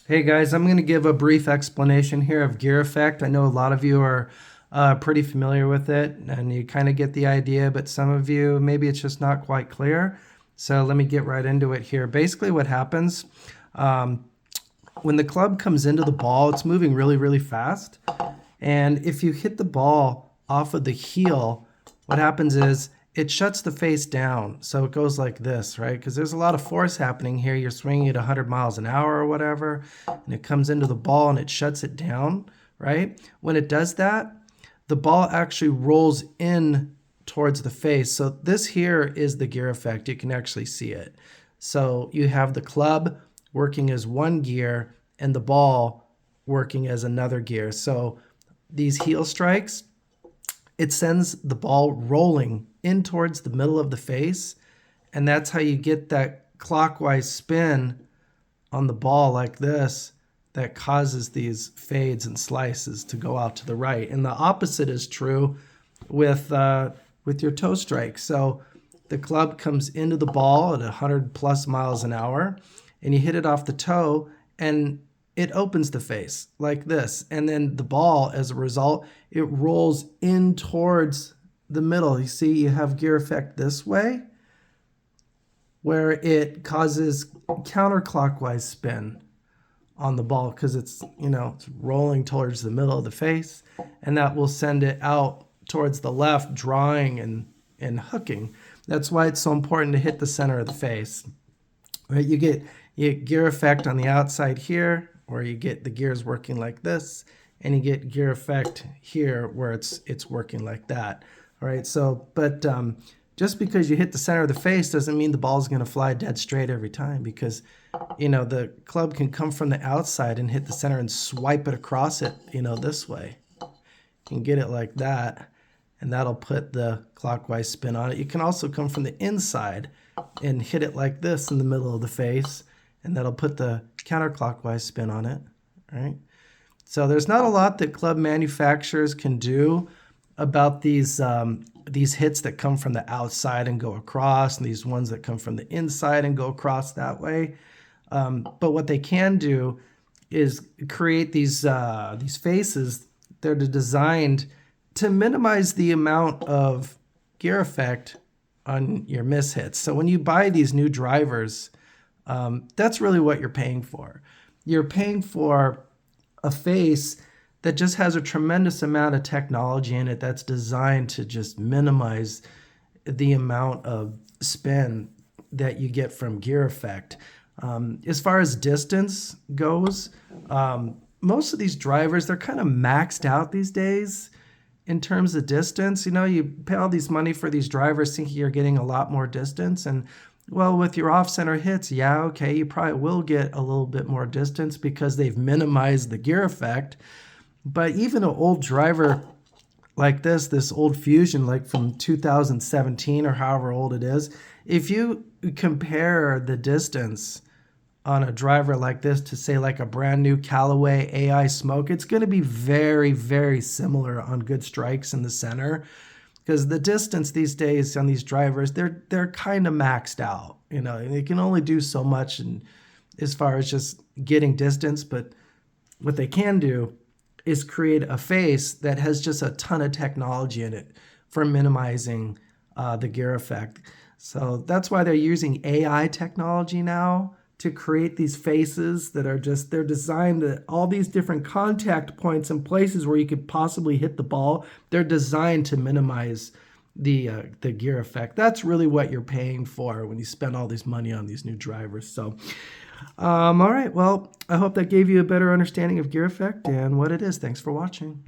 Hey guys, I'm going to give a brief explanation here of gear effect. I know a lot of you are pretty familiar with it and you kind of get the idea, but some of you, maybe it's just not quite clear. So let me get right into it here. Basically what happens when the club comes into the ball, it's moving really, really fast. And if you hit the ball off of the heel, what happens is it shuts the face down. So it goes like this, right? Because there's a lot of force happening here. You're swinging at 100 miles an hour or whatever, and it comes into the ball and it shuts it down, right? When it does that, the ball actually rolls in towards the face. So this here is the gear effect. You can actually see it. So you have the club working as one gear and the ball working as another gear. So these heel strikes, it sends the ball rolling in towards the middle of the face, and that's how you get that clockwise spin on the ball like this that causes these fades and slices to go out to the right. And the opposite is true with your toe strike. So the club comes into the ball at 100 plus miles an hour, and you hit it off the toe, and it opens the face like this. And then the ball, as a result, it rolls in towards the middle. You see, you have gear effect this way, where it causes counterclockwise spin on the ball because it's rolling towards the middle of the face, and that will send it out towards the left, drawing and hooking. That's why it's so important to hit the center of the face. Right? You get gear effect on the outside here, where you get the gears working like this, and you get gear effect here where it's working like that. All right, so but just because you hit the center of the face doesn't mean the ball is going to fly dead straight every time, because the club can come from the outside and hit the center and swipe it across it this way. You can get it like that, and that'll put the clockwise spin on it. You can also come from the inside and hit it like this in the middle of the face, and that'll put the counterclockwise spin on it, right? So there's not a lot that club manufacturers can do about these hits that come from the outside and go across, and these ones that come from the inside and go across that way. But what they can do is create these faces that are designed to minimize the amount of gear effect on your miss hits. So when you buy these new drivers, that's really what you're paying for. You're paying for a face that just has a tremendous amount of technology in it that's designed to just minimize the amount of spin that you get from gear effect. As far as distance goes, most of these drivers, they're kind of maxed out these days in terms of distance. You pay all these money for these drivers thinking you're getting a lot more distance, and well, with your off-center hits, yeah, okay, you probably will get a little bit more distance because they've minimized the gear effect. But even an old driver like this old Fusion, like from 2017 or however old it is, if you compare the distance on a driver like this to, say, like a brand new Callaway AI Smoke, it's going to be very, very similar on good strikes in the center. Because the distance these days on these drivers, they're kind of maxed out. They can only do so much as far as just getting distance. But what they can do is create a face that has just a ton of technology in it for minimizing the gear effect. So that's why they're using AI technology now to create these faces that are they're designed at all these different contact points and places where you could possibly hit the ball. They're designed to minimize the gear effect. That's really what you're paying for when you spend all this money on these new drivers. So, all right, well, I hope that gave you a better understanding of gear effect and what it is. Thanks for watching.